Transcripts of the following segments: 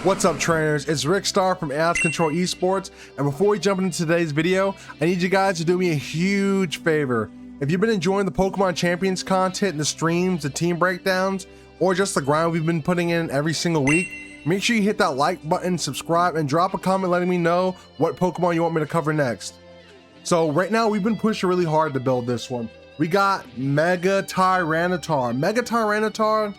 What's up, trainers? It's Rickstar from Out of Control Esports, and before we jump into today's video, I need you guys to do me a huge favor. If you've been enjoying the Pokémon Champions content, the streams, the team breakdowns, or just the grind we've been putting in every single week, make sure you hit that like button, subscribe, and drop a comment letting me know what Pokemon you want me to cover next. So right now, we've been pushing really hard to build this one. We got Mega Tyranitar. Mega Tyranitar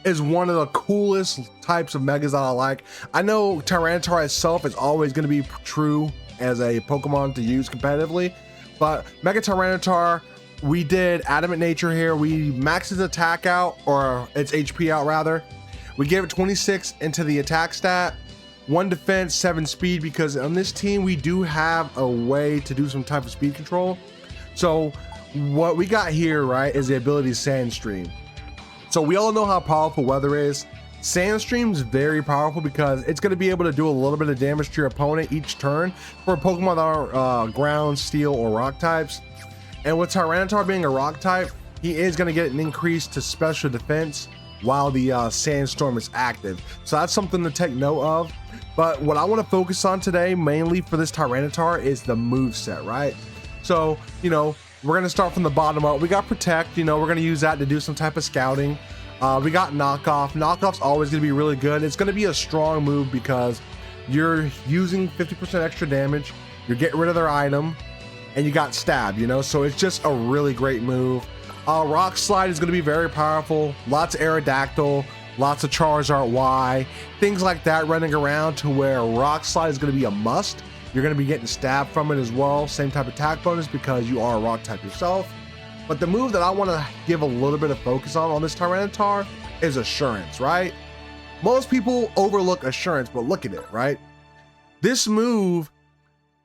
is one of the coolest types of megas that I like. I know Tyranitar itself is always going to be true as a Pokemon to use competitively, but Mega Tyranitar, we did Adamant Nature here. We maxed its attack out, or its HP out rather. We gave it 26 into the attack stat, 1 defense, 7 speed, because on this team we do have a way to do some type of speed control. So what we got here, right, is the ability Sandstream. So we all know how powerful Weather is. Sandstream is very powerful because it's going to be able to do a little bit of damage to your opponent each turn for Pokemon that are ground, steel, or rock types. And with Tyranitar being a rock type, he is going to get an increase to special defense while the Sandstorm is active. So that's something to take note of. But what I want to focus on today, mainly for this Tyranitar, is the moveset, right? So, you know, we're going to start from the bottom up. We got Protect, you know, we're going to use that to do some type of scouting. We got Knockoff. Knockoff's always going to be really good. It's going to be a strong move because you're using 50% extra damage, you're getting rid of their item, and you got Stab, you know, so it's just a really great move. Rock Slide is going to be very powerful. Lots of Aerodactyl, lots of Charizard Y, things like that running around to where Rock Slide is going to be a must. You're going to be getting stabbed from it as well. Same type of attack bonus because you are a rock type yourself. But the move that I want to give a little bit of focus on this Tyranitar is Assurance, right? Most people overlook Assurance, but look at it, right? This move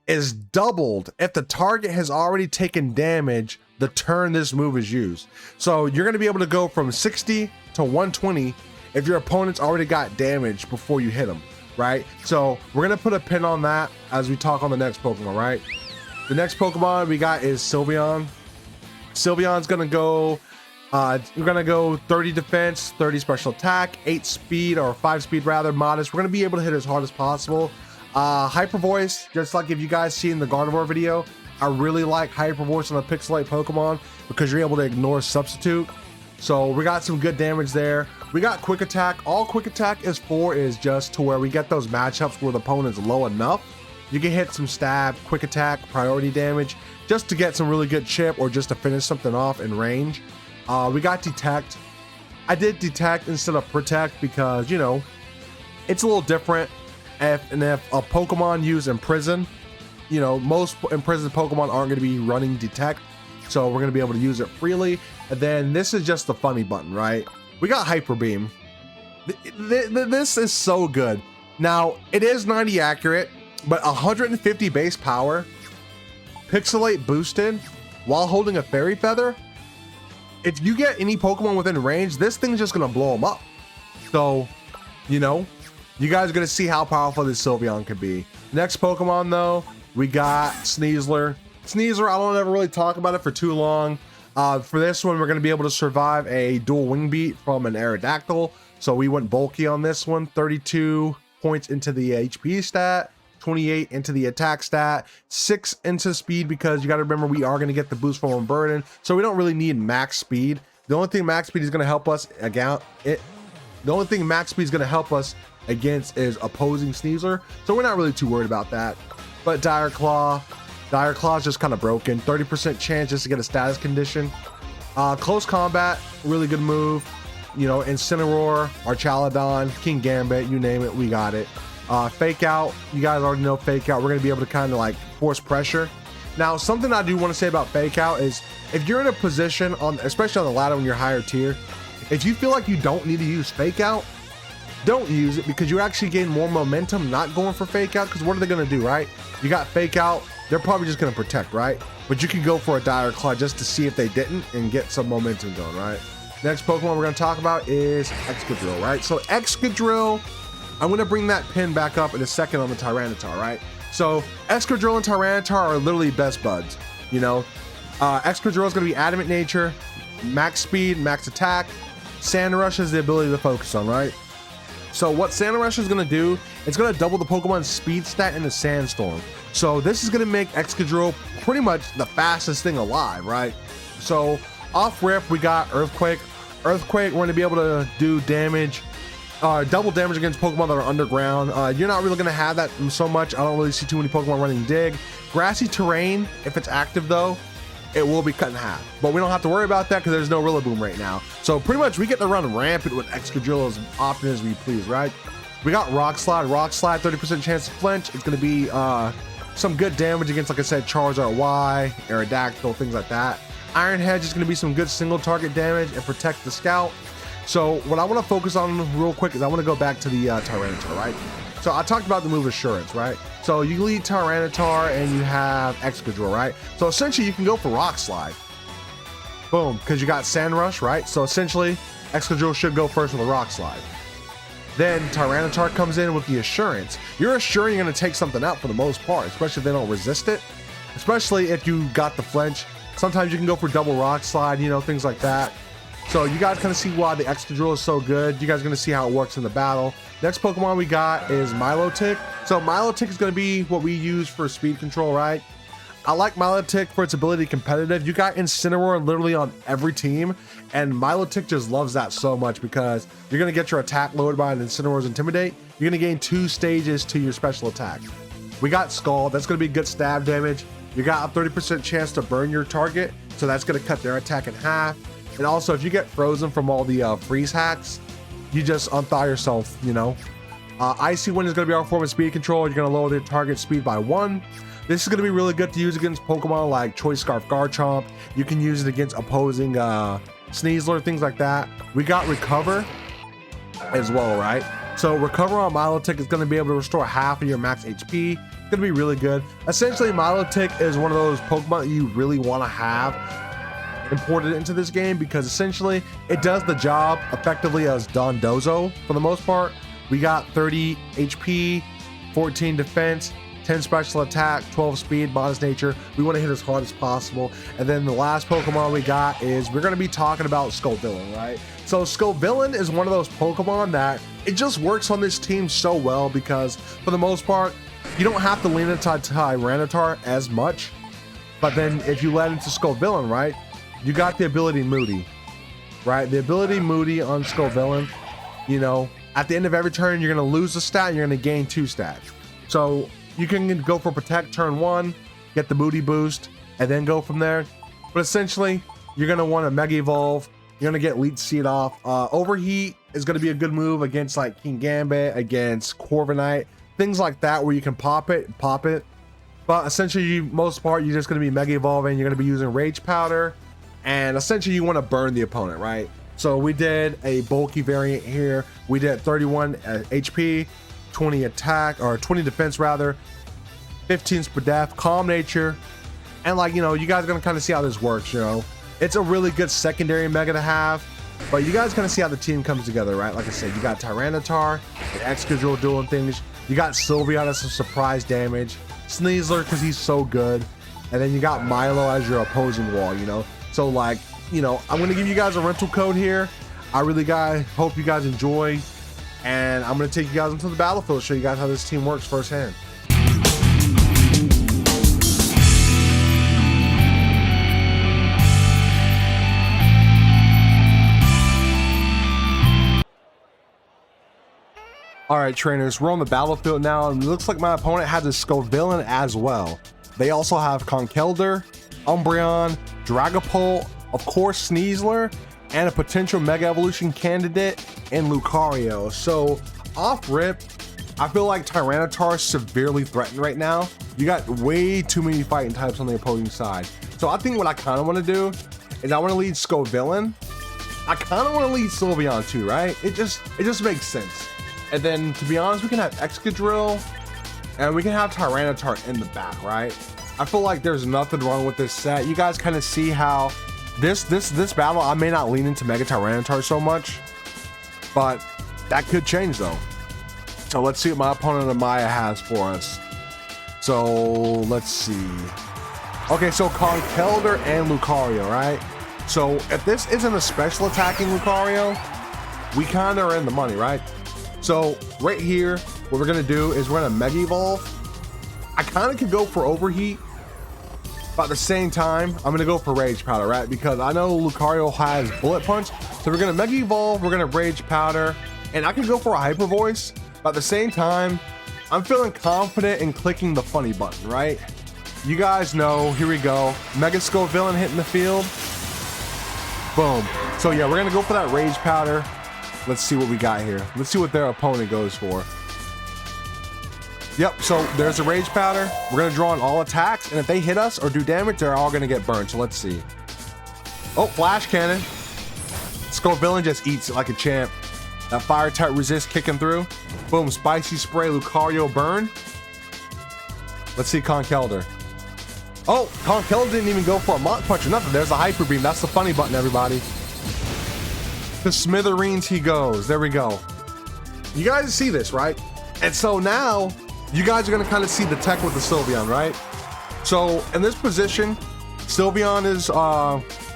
is doubled if the target has already taken damage the turn this move is used. So you're going to be able to go from 60 to 120 if your opponent's already got damage before you hit them. Right, so we're gonna put a pin on that as we talk on the next Pokemon. Right, the next Pokemon we got is Sylveon. Sylveon's gonna go we're gonna go 30 defense, 30 special attack, 8 speed, or 5 speed rather, modest. We're gonna be able to hit as hard as possible. Hyper Voice, just like if you guys see in the Gardevoir video, I really like Hyper Voice on a Pixelate Pokemon because you're able to ignore Substitute. So we got some good damage there. We got Quick Attack. All Quick Attack is for is just to where we get those matchups where the opponent's low enough. You can hit some Stab, Quick Attack, priority damage, just to get some really good chip or just to finish something off in range. We got Detect. I did Detect instead of Protect because, you know, it's a little different. If a Pokemon used Imprison, you know, most imprisoned Pokemon aren't going to be running Detect. So we're going to be able to use it freely. And then this is just the funny button, right? We got Hyper Beam. This is so good. Now, it is 90 accurate, but 150 base power, Pixelate boosted, while holding a Fairy Feather. If you get any Pokemon within range, this thing's just going to blow them up. So, you know, you guys are going to see how powerful this Sylveon can be. Next Pokemon, though, we got Sneasler. Sneasler, I don't ever really talk about it for too long. For this one, we're going to be able to survive a dual wing beat from an Aerodactyl. So we went bulky on this one. 32 points into the HP stat, 28 into the attack stat, 6 into speed because you got to remember we are going to get the boost from Unburden. So we don't really need max speed. The only thing max speed is going to help us against is opposing Sneasler. So we're not really too worried about that. But Dire Claw is just kind of broken. 30% chance just to get a status condition. Close Combat, really good move. You know, Incineroar, Archaladon, King Gambit, you name it, we got it. Fake Out, you guys already know Fake Out. We're going to be able to kind of like force pressure. Now, something I do want to say about Fake Out is if you're in a position, especially on the ladder when you're higher tier, if you feel like you don't need to use Fake Out, don't use it because you actually gain more momentum not going for Fake Out because what are they going to do, right? You got Fake Out. They're probably just going to Protect, right? But you can go for a Dire Claw just to see if they didn't and get some momentum going, right? Next Pokemon we're going to talk about is Excadrill, right? So Excadrill, I'm going to bring that pin back up in a second on the Tyranitar, right? So Excadrill and Tyranitar are literally best buds, you know? Excadrill is going to be Adamant Nature, max speed, max attack. Sand Rush has the ability to focus on, right? So what Sand Rush is going to do, it's going to double the Pokemon speed stat in the Sandstorm. So this is going to make Excadrill pretty much the fastest thing alive, right? So off rip, we got Earthquake. Earthquake, we're going to be able to do damage, double damage against Pokemon that are underground. You're not really going to have that so much. I don't really see too many Pokemon running Dig. Grassy terrain, if it's active though, it will be cut in half. But we don't have to worry about that because there's no Rillaboom right now. So pretty much we get to run rampant with Excadrill as often as we please, right? We got Rock Slide. Rock Slide, 30% chance to flinch. It's going to be some good damage against, like I said, Charizard Y, Aerodactyl, things like that. Iron Hedge is going to be some good single target damage and protect the Scout. So what I want to focus on real quick is I want to go back to the Tyranitar, right? So I talked about the move Assurance, right? So you lead Tyranitar and you have Excadrill, right? So essentially you can go for Rock Slide. Boom, because you got Sand Rush, right? So essentially Excadrill should go first with a Rock Slide. Then Tyranitar comes in with the Assurance. You're assuring you're going to take something out for the most part, especially if they don't resist it. Especially if you got the flinch. Sometimes you can go for double Rock Slide, you know, things like that. So you guys kind of see why the Excadrill is so good. You guys are going to see how it works in the battle. Next Pokemon we got is Milotic. So Milotic is going to be what we use for speed control, right? I like Milotic for its ability competitive. You got Incineroar literally on every team, and Milotic just loves that so much because you're going to get your attack lowered by an Incineroar's Intimidate. You're going to gain 2 stages to your special attack. We got Scald. That's going to be good stab damage. You got a 30% chance to burn your target, so that's going to cut their attack in half. And also, if you get frozen from all the freeze hacks, you just unthaw yourself, you know. Icy Wind is going to be our form of speed control. You're going to lower their target speed by 1. This is going to be really good to use against Pokemon like Choice Scarf Garchomp. You can use it against opposing Sneasler, things like that. We got Recover as well, right? So Recover on Milotic is going to be able to restore half of your max HP. It's going to be really good. Essentially, Milotic is one of those Pokemon that you really want to have imported into this game because essentially it does the job effectively as Dondozo for the most part. We got 30 HP, 14 defense, 10 special attack, 12 speed, modest nature. We want to hit as hard as possible. And then the last Pokemon we got is we're going to be talking about Scovillain, right? So Scovillain is one of those Pokemon that it just works on this team so well because for the most part, you don't have to lean into Tyranitar as much. But then if you let into Scovillain, right, you got the ability Moody, right? The ability Moody on Scovillain, you know, at the end of every turn, you're going to lose a stat and you're going to gain 2 stats. So you can go for Protect turn 1, get the Moody boost, and then go from there. But essentially, you're going to want to Mega Evolve. You're going to get Leech Seed off. Overheat is going to be a good move against like King Gambit, against Corviknight, things like that where you can pop it. But essentially, most part, you're just going to be Mega Evolving. You're going to be using Rage Powder. And essentially you want to burn the opponent, right? So we did a bulky variant here. We did 31 HP, 20 attack, or 20 defense rather, 15 Spadef, Calm Nature. And like, you know, you guys are going to kind of see how this works, you know. It's a really good secondary mega to have, but you guys kind of see how the team comes together, right? Like I said, you got Tyranitar and Excadrill doing things. You got Sylveon as some surprise damage, Sneasler because he's so good. And then you got Milo as your opposing wall, you know. So like, you know, I'm going to give you guys a rental code here. I really hope you guys enjoy. And I'm going to take you guys into the battlefield, show you guys how this team works firsthand. All right, trainers, we're on the battlefield now. And it looks like my opponent has a Scovillain as well. They also have Conkeldurr, Umbreon, Dragapult, of course Sneasler, and a potential Mega Evolution candidate in Lucario. So off rip, I feel like Tyranitar is severely threatened right now. You got way too many fighting types on the opposing side. So I think what I kind of want to do is I want to lead Scovillain. I kind of want to lead Sylveon too, right? It just makes sense. And then to be honest, we can have Excadrill and we can have Tyranitar in the back, right? I feel like there's nothing wrong with this set. You guys kind of see how this battle, I may not lean into Mega Tyranitar so much, but that could change though. So let's see what my opponent Amaya has for us. So let's see. Okay, so Conkeldurr and Lucario, right? So if this isn't a special attacking Lucario, we kind of are in the money, right? So right here, what we're gonna do is we're gonna Mega Evolve. I kind of could go for Overheat, but at the same time, I'm gonna go for Rage Powder, right? Because I know Lucario has Bullet Punch, so we're gonna Mega Evolve, we're gonna Rage Powder, and I could go for a Hyper Voice, but at the same time, I'm feeling confident in clicking the funny button, right? You guys know, here we go. Mega Scovillain hitting the field. Boom. So yeah, we're gonna go for that Rage Powder. Let's see what we got here. Let's see what their opponent goes for. Yep, so there's a Rage Powder. We're gonna draw on all attacks, and if they hit us or do damage, they're all gonna get burned. So let's see. Oh, Flash Cannon. Scovillain just eats it like a champ. That Fire type resist kicking through. Boom, Spicy Spray, Lucario burn. Let's see Conkeldurr. Oh, Conkeldurr didn't even go for a Mach Punch or nothing. There's a Hyper Beam. That's the funny button, everybody. To smithereens he goes. There we go. You guys see this, right? And so now you guys are going to kind of see the tech with the Sylveon, right? So in this position, Sylveon is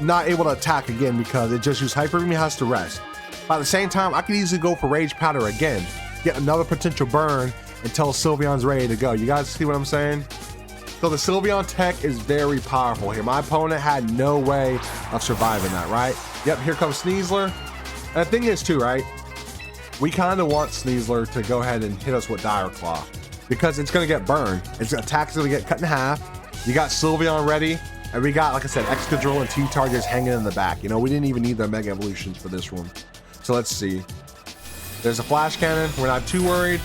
not able to attack again because it just used Hyper Beam. He has to rest. But at the same time, I could easily go for Rage Powder again, get another potential burn until Sylveon's ready to go. You guys see what I'm saying? So the Sylveon tech is very powerful here. My opponent had no way of surviving that, right? Yep, here comes Sneasler. And the thing is too, right? We kind of want Sneasler to go ahead and hit us with Dire Claw because it's going to get burned. Its attack's going to get cut in half. You got Sylveon ready, and we got, like I said, Excadrill and T-Tar just hanging in the back. You know, we didn't even need their Mega Evolutions for this one. So let's see. There's a Flash Cannon. We're not too worried.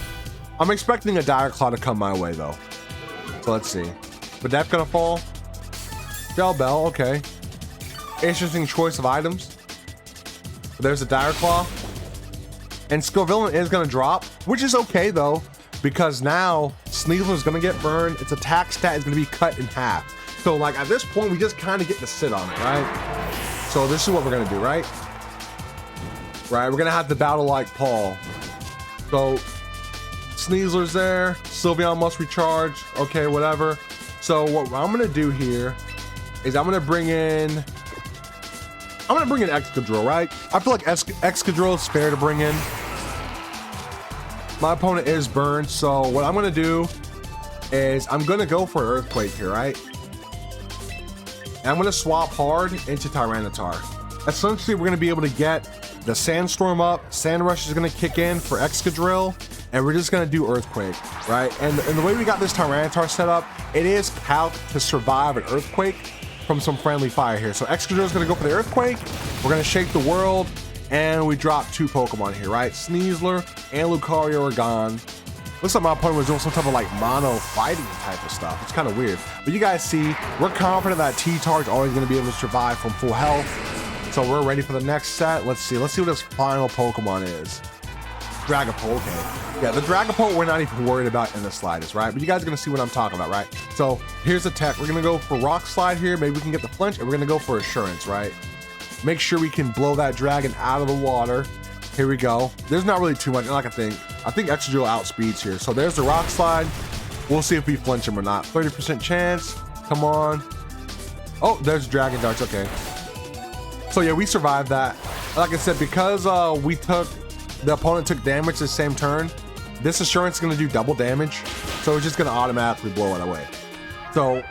I'm expecting a Dire Claw to come my way, though. So let's see. But that's going to fall. Gel Bell, okay. Interesting choice of items. There's a Dire Claw. And Scovillain is going to drop, which is okay, though, because now Sneasler is going to get burned. Its attack stat is going to be cut in half. So, like, at this point, we just kind of get to sit on it, right? So this is what we're going to do, right? Right, we're going to have to battle like Paul. So Sneasler's there. Sylveon must recharge. Okay, whatever. So what I'm going to do here is I'm going to bring in Excadrill, right? I feel like Excadrill is fair to bring in. My opponent is burned, so what I'm going to do is I'm going to go for Earthquake here, right? And I'm going to swap hard into Tyranitar. Essentially, we're going to be able to get the Sandstorm up. Sand Rush is going to kick in for Excadrill, and we're just going to do Earthquake, right? And the way we got this Tyranitar set up, it is calced to survive an Earthquake from some friendly fire here. So Excadrill is going to go for the Earthquake. We're going to shake the world, and we drop two Pokemon here, right? Sneasler and Lucario are gone. Looks like my opponent was doing some type of like mono fighting type of stuff. It's kind of weird. But you guys see, we're confident that T-Tar is always going to be able to survive from full health. So we're ready for the next set. Let's see what this final Pokemon is. Dragapult, okay. Yeah, the Dragapult we're not even worried about in the slightest, right? But you guys are going to see what I'm talking about, right? So here's the tech. We're going to go for Rock Slide here. Maybe we can get the flinch, and we're going to go for Assurance, right? Make sure we can blow that dragon out of the water. Here we go. There's not really too much, like I think Excadrill outspeeds here. So there's the Rock Slide. We'll see if we flinch him or not. 30% chance. Come on. Oh, there's Dragon Darts. Okay. So yeah, we survived that. Like I said, because the opponent took damage the same turn, this Assurance is going to do double damage. So it's just going to automatically blow it away. So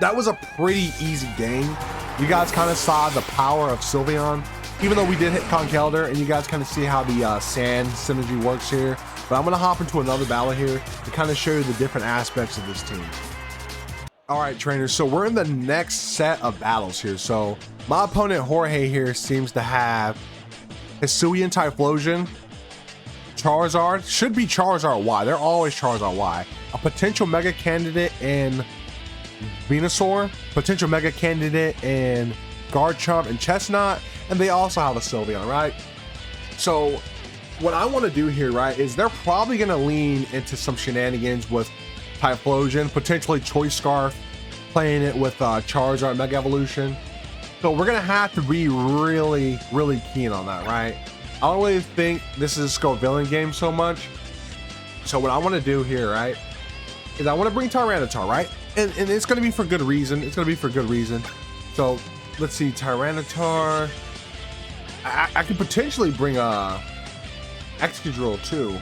that was a pretty easy game. You guys kind of saw the power of Sylveon, even though we did hit Conkeldurr, and you guys kind of see how the sand synergy works here. But I'm going to hop into another battle here to kind of show you the different aspects of this team. All right, trainers, so we're in the next set of battles here. So my opponent Jorge here seems to have Hisuian Typhlosion, Charizard, should be Charizard Y. They're always Charizard Y. A potential Mega Candidate in Venusaur, potential Mega Candidate in Garchomp and Chestnut, and they also have a Sylveon, right? So what I want to do here, right, is they're probably going to lean into some shenanigans with Typhlosion, potentially Choice Scarf, playing it with Charizard Mega Evolution. So we're going to have to be really, really keen on that, right? I don't really think this is a Scovillain game so much. So what I want to do here, right, is I want to bring Tyranitar, right? And it's going to be for good reason. It's going to be for good reason. So let's see, Tyranitar. I could potentially bring a Excadrill too.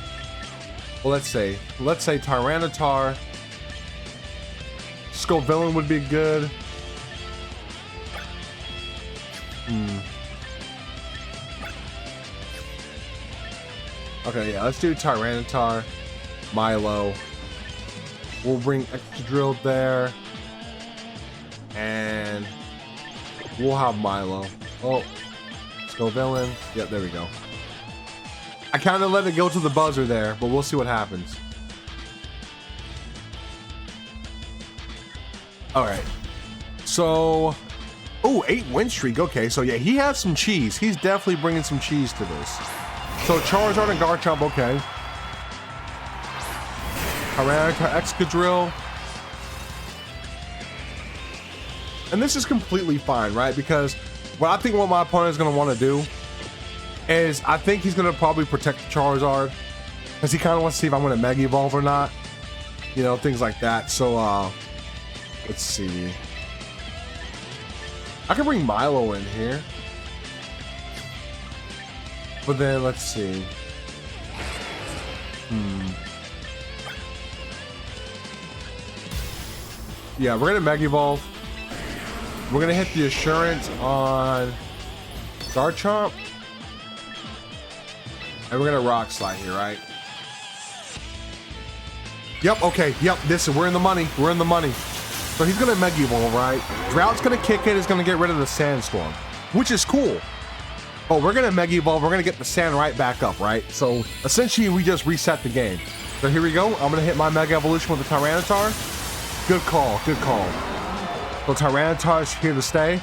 Well, let's say Tyranitar Scovillain would be good. Okay, yeah, let's do Tyranitar, Milo. We'll bring Excadrill there. And we'll have Milo. Oh, Scovillain. Yep, there we go. I kind of let it go to the buzzer there, but we'll see what happens. All right. So, oh, 8 win streak. Okay, so yeah, he has some cheese. He's definitely bringing some cheese to this. So Charizard and Garchomp, okay. Tyranitar, Excadrill. And this is completely fine, right? Because what I think what my opponent is going to want to do is I think he's going to probably protect the Charizard because he kind of wants to see if I'm going to Mega Evolve or not. You know, things like that. So, let's see. I can bring Milo in here. But then, let's see. Yeah, we're going to Mega Evolve. We're gonna hit the Assurance on Garchomp. And we're gonna Rock Slide here, right? Yep, okay, yep, we're in the money. We're in the money. So he's gonna Mega Evolve, right? Drought's gonna kick it, is gonna get rid of the Sandstorm, which is cool. Oh, we're gonna Mega Evolve, we're gonna get the sand right back up, right? So essentially we just reset the game. So here we go. I'm gonna hit my Mega Evolution with the Tyranitar. Good call, good call. So Tyranitar is here to stay.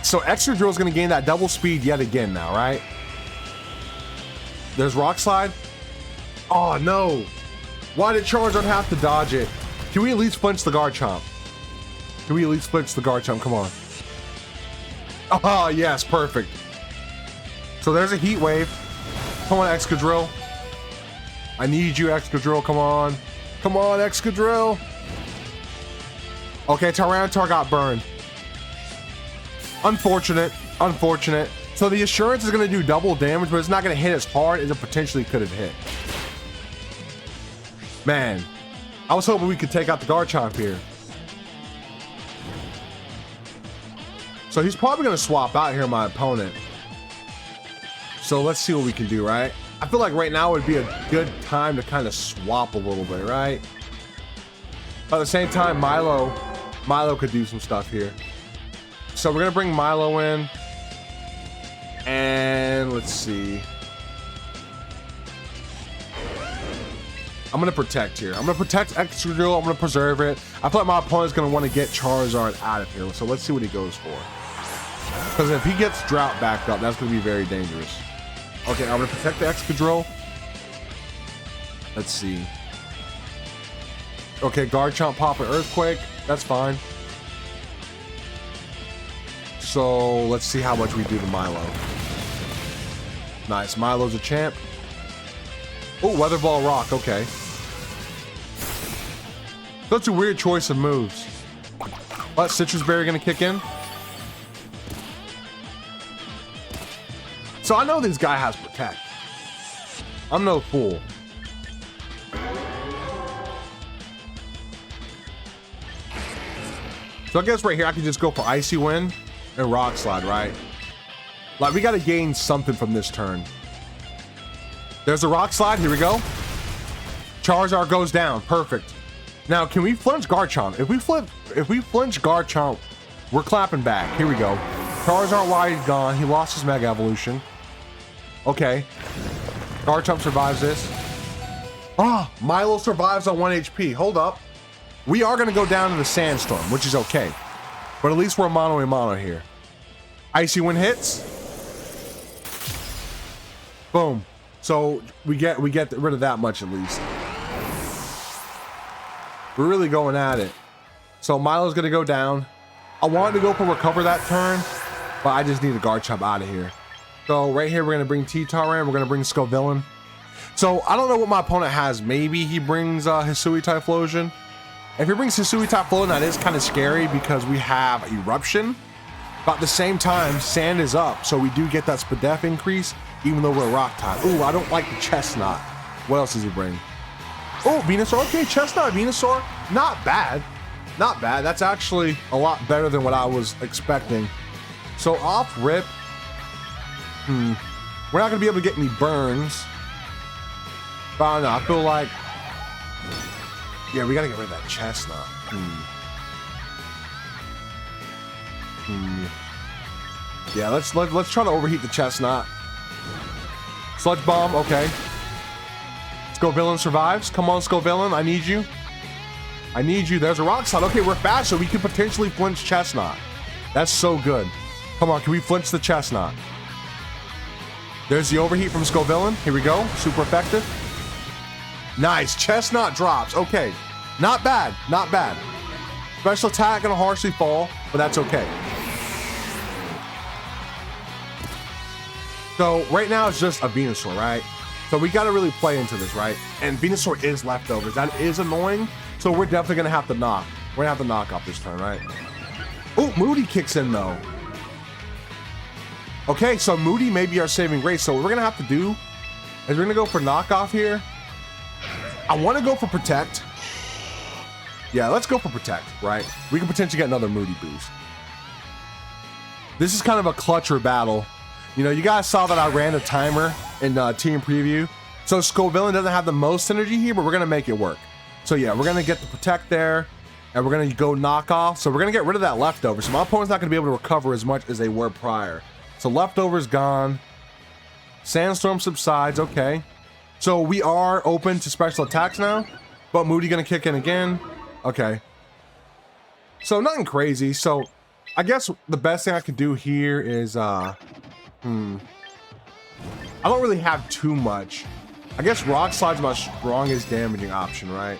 So Excadrill is going to gain that double speed yet again now, right? There's Rock Slide. Oh, no. Why did Charizard have to dodge it? Can we at least flinch the Garchomp? Can we at least flinch the Garchomp? Come on. Oh, yes. Perfect. So there's a Heat Wave. Come on, Excadrill. I need you, Excadrill. Come on. Come on, Excadrill. Okay, Tyranitar got burned. Unfortunate. Unfortunate. So the Assurance is going to do double damage, but it's not going to hit as hard as it potentially could have hit. Man, I was hoping we could take out the Garchomp here. So he's probably going to swap out here, my opponent. So let's see what we can do, right? I feel like right now would be a good time to kind of swap a little bit, right? But at the same time, Milo could do some stuff here. So we're going to bring Milo in. And let's see. I'm going to protect here. I'm going to protect Excadrill. I'm going to preserve it. I feel like my opponent's going to want to get Charizard out of here. So let's see what he goes for. Because if he gets Drought back up, that's going to be very dangerous. Okay, I'm going to protect the Excadrill. Let's see. Okay, Garchomp pop an Earthquake. That's fine. So let's see how much we do to Milo. Nice. Milo's a champ. Oh, Weather Ball Rock. Okay. Such a weird choice of moves. What? Citrus Berry gonna kick in? So I know this guy has Protect. I'm no fool. So I guess right here I can just go for Icy Wind and Rock Slide, right? Like, we got to gain something from this turn. There's a Rock Slide. Here we go. Charizard goes down. Perfect. Now, can we flinch Garchomp? If we flinch Garchomp, we're clapping back. Here we go. Charizard wide gone. He lost his Mega Evolution. Okay. Garchomp survives this. Ah, Milo survives on 1 HP. Hold up. We are going to go down to the Sandstorm, which is okay. But at least we're mono a mono here. Icy Wind hits. Boom. So we get rid of that much at least. We're really going at it. So Milo's going to go down. I wanted to go for Recover that turn, but I just need a Garchomp out of here. So right here, we're going to bring T-Taran. We're going to bring Scovillain. So I don't know what my opponent has. Maybe he brings Hisui Typhlosion. If he brings Hisui Typhlosion, that is kind of scary because we have Eruption. But at the same time, Sand is up. So we do get that Spadef increase, even though we're Rock type. Ooh, I don't like the Chestnut. What else does he bring? Oh, Venusaur. Okay, Chestnut Venusaur. Not bad. Not bad. That's actually a lot better than what I was expecting. So off rip. We're not going to be able to get any burns. But I don't know. I feel like... Yeah, we got to get rid of that Chestnut. Yeah, let's try to overheat the Chestnut. Sludge Bomb, okay. Scovillain survives. Come on, Scovillain, I need you. I need you. There's a Rock Slide. Okay, we're fast, so we can potentially flinch Chestnut. That's so good. Come on, can we flinch the Chestnut? There's the overheat from Scovillain. Here we go. Super effective. Nice. Chestnut drops. Okay. Not bad. Not bad. Special attack gonna harshly fall, but that's okay. So right now it's just a Venusaur, right? So we got to really play into this, right? And Venusaur is leftovers. That is annoying. So we're definitely gonna have to knock. We're gonna have to knock off this turn, right? Oh, Moody kicks in though. Okay, so Moody may be our saving grace. So what we're gonna have to do is we're gonna go for knockoff here. I want to go for protect. Yeah, let's go for protect, right? We can potentially get another Moody boost. This is kind of a clutcher battle. You know, you guys saw that I ran a timer in team preview. So Scovillain doesn't have the most synergy here, but we're gonna make it work. So yeah, we're gonna get the protect there, and we're gonna go knockoff. So we're gonna get rid of that leftover. So my opponent's not gonna be able to recover as much as they were prior. So leftover's gone. Sandstorm subsides, okay. So we are open to special attacks now, but Moody gonna kick in again. Okay. So nothing crazy. So I guess the best thing I could do here is, I don't really have too much. I guess Rock Slide's my strongest damaging option, right?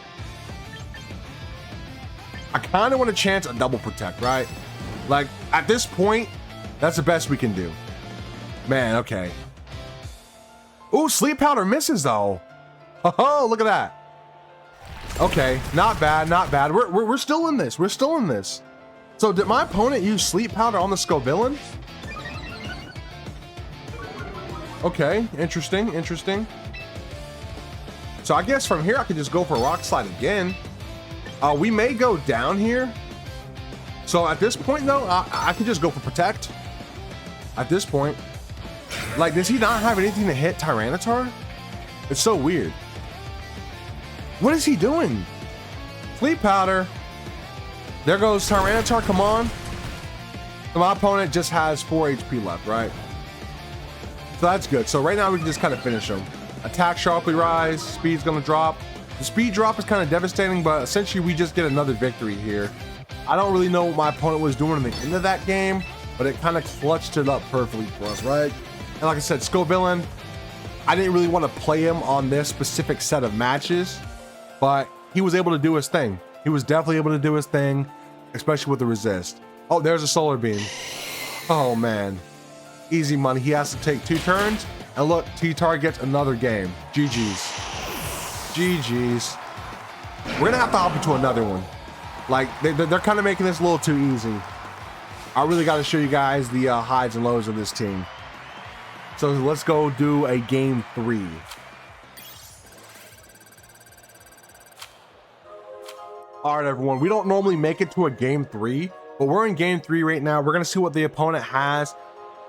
I kind of want to chance a double protect, right? Like, at this point, that's the best we can do. Man, okay. Ooh, Sleep Powder misses, though. Oh, look at that. Okay, not bad, not bad. We're still in this. We're still in this. So did my opponent use Sleep Powder on the Scovillain? Okay, interesting, interesting. So I guess from here I could just go for Rock Slide again. We may go down here. So at this point though, I could just go for protect. At this point. Like, does he not have anything to hit Tyranitar? It's so weird. What is he doing? Sleep Powder. There goes Tyranitar, come on. So my opponent just has 4 HP left, right? So that's good. So right now we can just kind of finish him. Attack sharply rise, speed's gonna drop. The speed drop is kind of devastating, but essentially we just get another victory here. I don't really know what my opponent was doing in the end of that game, but it kind of clutched it up perfectly for us, right? And like I said, Scovillain, I didn't really want to play him on this specific set of matches, but he was able to do his thing. He was definitely able to do his thing, especially with the resist. Oh, there's a Solar Beam. Oh man, easy money. He has to take 2 turns, and look, T-Tar gets another game. GG's. GG's. We're gonna have to hop into another one. Like, they're kind of making this a little too easy. I really got to show you guys the highs and lows of this team. So let's go do a game 3. All right, everyone. We don't normally make it to a game 3, but we're in game 3 right now. We're gonna see what the opponent has.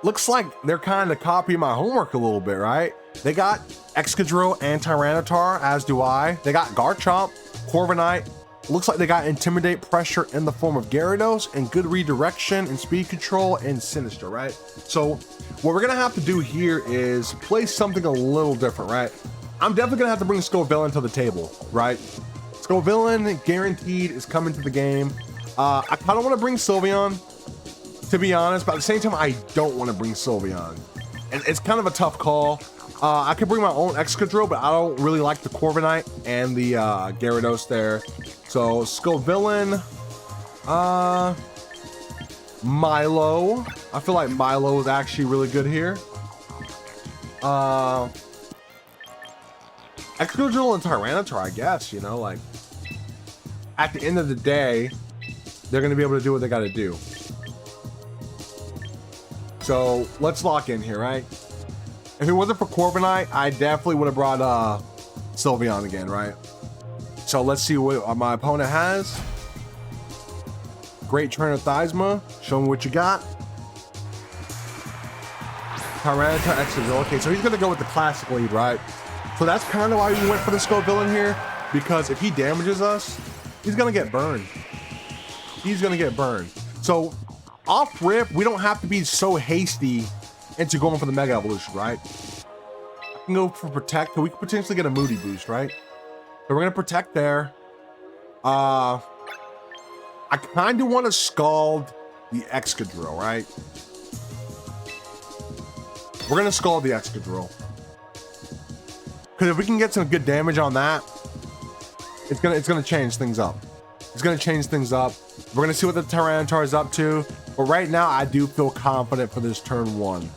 Looks like they're kind of copying my homework a little bit, right? They got Excadrill and Tyranitar, as do I. They got Garchomp, Corviknight. Looks like they got Intimidate Pressure in the form of Gyarados, and good redirection and speed control and Sinister, right? So what we're gonna have to do here is play something a little different, right? I'm definitely gonna have to bring Scovillain to the table, right? Scovillain guaranteed is coming to the game. I kind of want to bring Sylveon, to be honest, but at the same time, I don't want to bring Sylveon. And it's kind of a tough call. I could bring my own Excadrill, but I don't really like the Corviknight and the Gyarados there. So Scovillain, Milo. I feel like Milo is actually really good here. Excadrill and Tyranitar, I guess, you know, like, at the end of the day, they're going to be able to do what they got to do. So let's lock in here, right? If it wasn't for Corviknight, I definitely would have brought Sylveon again, right? So let's see what my opponent has. Great Trainer Thysma. Show me what you got. Tyranitar Excadrill. Okay, so he's gonna go with the classic lead, right? So that's kind of why we went for the Scovillain here, because if he damages us, he's gonna get burned. He's gonna get burned. So off rip, we don't have to be so hasty into going for the Mega Evolution, right? I can go for Protect, but we could potentially get a Moody boost, right? So we're gonna Protect there. I kind of want to Scald the Excadrill, right? We're gonna Scald the Excadrill, because if we can get some good damage on that, it's gonna change things up. It's gonna change things up. We're gonna see what the Tyranitar is up to, but right now I do feel confident for this turn 1.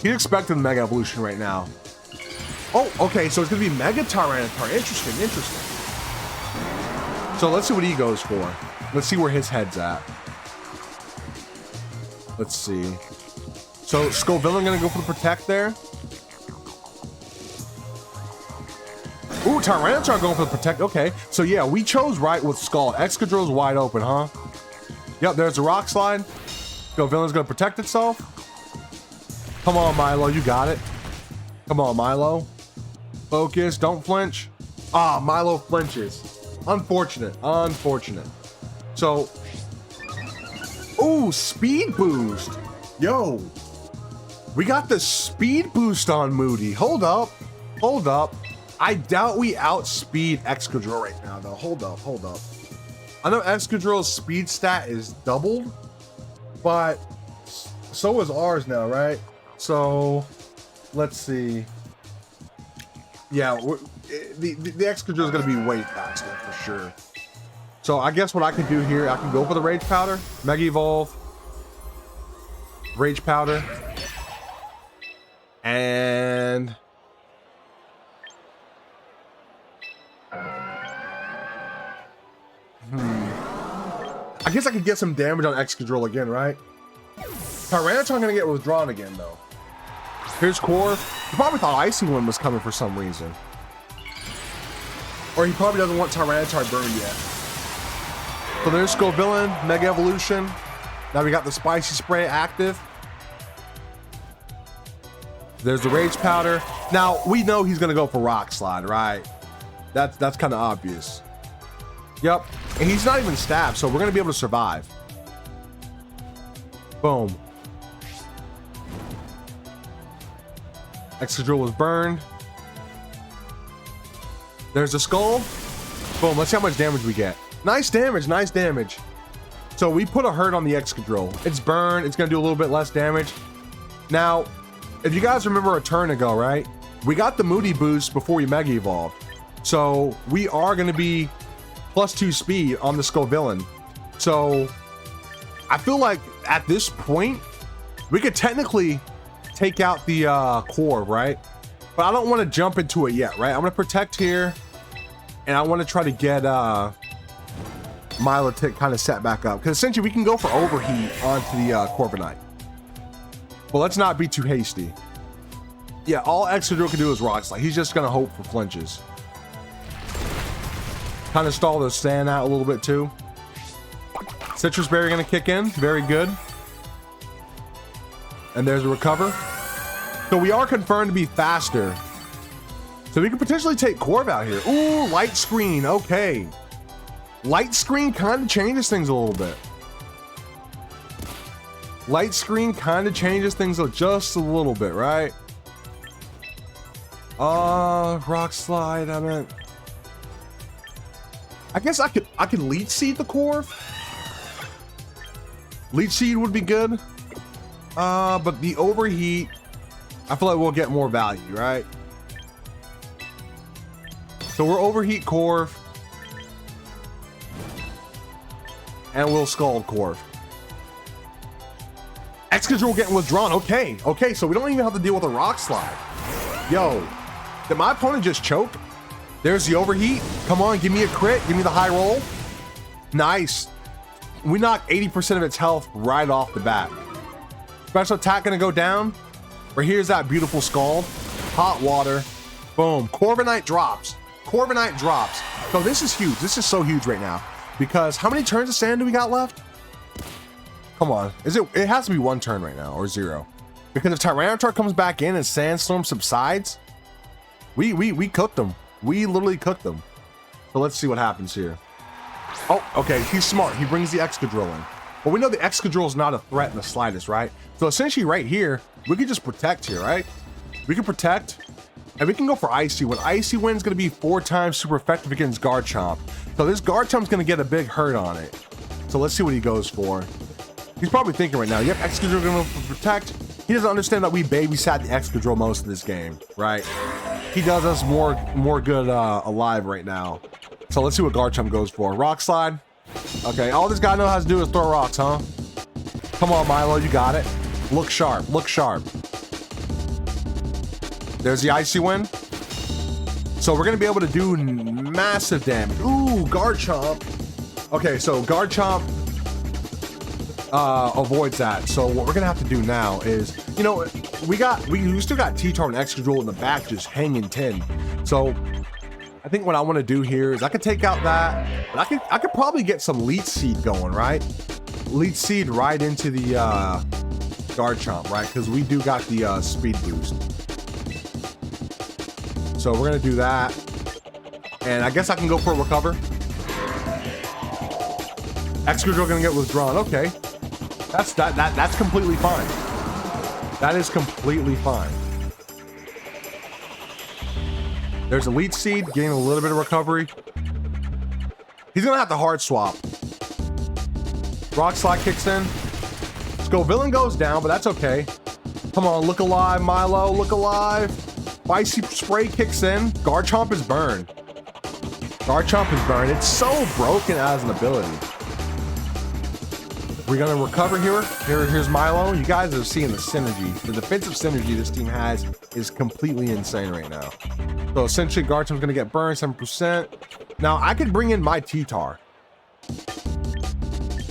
He's expecting the Mega Evolution right now. Oh, okay, so it's gonna be Mega Tyranitar. Interesting, interesting. So let's see what he goes for. Let's see where his head's at. Let's see. So Scovillain gonna go for the Protect there. Ooh, Tyranitar going for the Protect. Okay, so yeah, we chose right with Scald. Excadrill's wide open, huh? Yep, there's the Rock Slide. Scovillain's gonna protect itself. Come on, Milo, you got it. Come on, Milo. Focus, don't flinch. Ah, Milo flinches. Unfortunate, unfortunate. So, ooh, Speed Boost. Yo, we got the Speed Boost on Moody. Hold up, hold up. I doubt we outspeed Excadrill right now, though. Hold up, hold up. I know Excadrill's speed stat is doubled, but so is ours now, right? So, let's see. Yeah, the Excadrill is going to be way faster for sure. So I guess what I can do here, I can go for the Rage Powder, Mega Evolve, Rage Powder, and I guess I could get some damage on Excadrill again, right? Tyranitar gonna get withdrawn again though. Here's Core. He probably thought Icy Wind was coming for some reason. Or he probably doesn't want Tyranitar burned yet. So there's Scovillain, Mega Evolution. Now we got the Spicy Spray active. There's the Rage Powder. Now we know he's gonna go for Rock Slide, right? That's kind of obvious. Yep, and he's not even stabbed, so we're gonna be able to survive. Boom. Excadrill was burned. There's a Skull. Boom, let's see how much damage we get. Nice damage, nice damage. So we put a hurt on the Excadrill. It's burned, it's gonna do a little bit less damage. Now, if you guys remember a turn ago, right? We got the Moody boost before we Mega Evolved. So we are gonna be +2 speed on the Scovillain. So I feel like at this point, we could technically take out the core, right? But I don't want to jump into it yet, right? I'm gonna Protect here, and I want to try to get Milotic kind of set back up, because essentially we can go for Overheat onto the Corviknight. But let's not be too hasty. Yeah, all Excadrill can do is Rock Slide. He's just gonna hope for flinches. Kind of stall the sand out a little bit too. Citrus Berry gonna kick in, very good. And there's a Recover. So we are confirmed to be faster. So we could potentially take Corv out here. Ooh, Light Screen, okay. Light Screen kind of changes things a little bit. Light Screen kind of changes things just a little bit, right? Rock Slide, I meant. I guess I could Leech Seed the Corv. Leech Seed would be good. But the Overheat, I feel like we'll get more value, right? So we're Overheat Corv. And we'll Scald Corv. Excadrill getting withdrawn. Okay, okay, so we don't even have to deal with a Rock Slide. Yo, did my opponent just choke? There's the Overheat. Come on, give me a crit. Give me the high roll. Nice. We knocked 80% of its health right off the bat. Special attack gonna go down. But here's that beautiful Scald. Hot Water. Boom. Corviknight drops. Corviknight drops. So this is huge. This is so huge right now. Because how many turns of sand do we got left? Come on. It has to be 1 turn right now, or 0. Because if Tyranitar comes back in and Sandstorm subsides, we cooked them. We literally cooked them. So let's see what happens here. Oh, okay. He's smart. He brings the Excadrill in. But we know the Excadrill is not a threat in the slightest, right? So essentially right here, we can just protect here, right? We can protect, and we can go for Icy Wind. Icy Wind's going to be 4 times super effective against Garchomp. So this Garchomp's going to get a big hurt on it. So let's see what he goes for. He's probably thinking right now, yep, Excadrill going to protect. He doesn't understand that we babysat the Excadrill most of this game, right? He does us more good alive right now. So let's see what Garchomp goes for. Rock Slide. Okay, all this guy knows how to do is throw rocks, huh? Come on, Milo, you got it. Look sharp, look sharp. There's the Icy Wind. So we're gonna be able to do massive damage. Ooh, Garchomp. Okay, so Garchomp avoids that. So what we're gonna have to do now is, you know, we still got T-Tar and Excadrill in the back just hanging 10. So I think what I want to do here is I could take out that, but I could probably get some Leech Seed going, right? Leech Seed right into the Garchomp, right? Because we do got the speed boost. So we're gonna do that, and I guess I can go for a recover. Excadrill gonna get withdrawn. Okay, that's completely fine. That is completely fine. There's a Leech Seed, getting a little bit of recovery. He's gonna have to hard swap. Rock Slide kicks in. Scovillain goes down, but that's okay. Come on, look alive, Milo, look alive. Icy Spray kicks in. Garchomp is burned. Garchomp is burned. It's so broken as an ability. We're gonna recover here. Here's Milo. You guys are seeing the synergy. The defensive synergy this team has is completely insane right now. So essentially, Garchomp's gonna get burned 7%. Now I could bring in my T-Tar.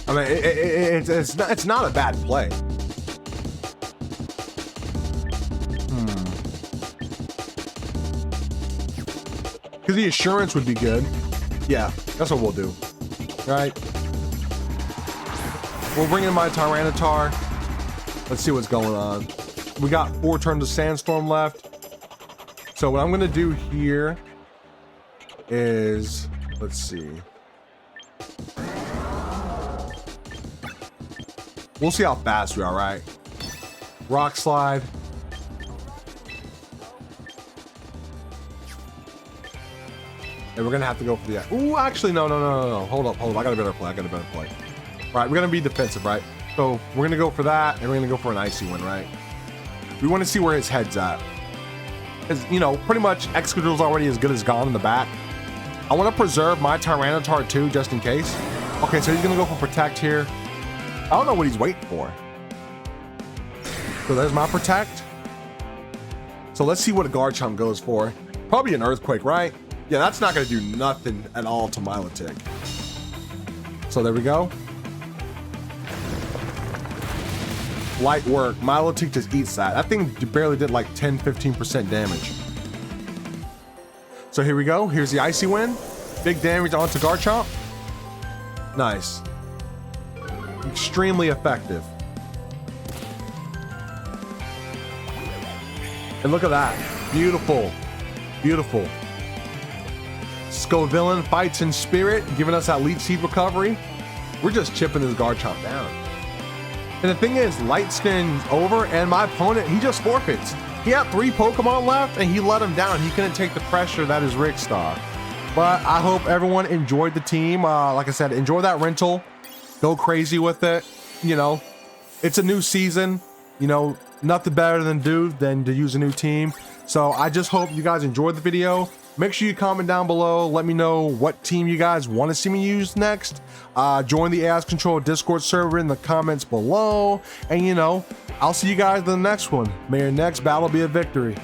I mean, it's not a bad play. Because the assurance would be good. Yeah, that's what we'll do. Right? We'll bring in my Tyranitar. Let's see what's going on. We got 4 turns of Sandstorm left. So what I'm gonna do here is, let's see. We'll see how fast we are, right? Rock Slide. And we're gonna have to go for the, ooh, actually, no. Hold up. I got a better play. Right, we're gonna be defensive, right? So we're gonna go for that, and we're gonna go for an Icy Wind, right? We want to see where his head's at. Because, you know, pretty much Excadrill's already as good as gone in the back. I want to preserve my Tyranitar too, just in case. Okay, so he's gonna go for Protect here. I don't know what he's waiting for. So there's my Protect. So let's see what a Garchomp goes for. Probably an Earthquake, right? Yeah, that's not gonna do nothing at all to Milotic. So there we go. Light work. Milotic just eats that. That thing barely did like 10-15% damage. So here we go. Here's the Icy Wind. Big damage onto Garchomp. Nice. Extremely effective. And look at that. Beautiful. Beautiful. Scovillain fights in spirit, giving us that Leech Seed recovery. We're just chipping this Garchomp down. And the thing is, Light Spin's over, and my opponent, he just forfeits. He had 3 Pokemon left, and he let him down. He couldn't take the pressure that is Rickstar. But I hope everyone enjoyed the team. Like I said, enjoy that rental. Go crazy with it. You know, it's a new season. You know, nothing better than to use a new team. So I just hope you guys enjoyed the video. Make sure you comment down below. Let me know what team you guys want to see me use next. Join the As Control Discord server in the comments below. And, you know, I'll see you guys in the next one. May your next battle be a victory.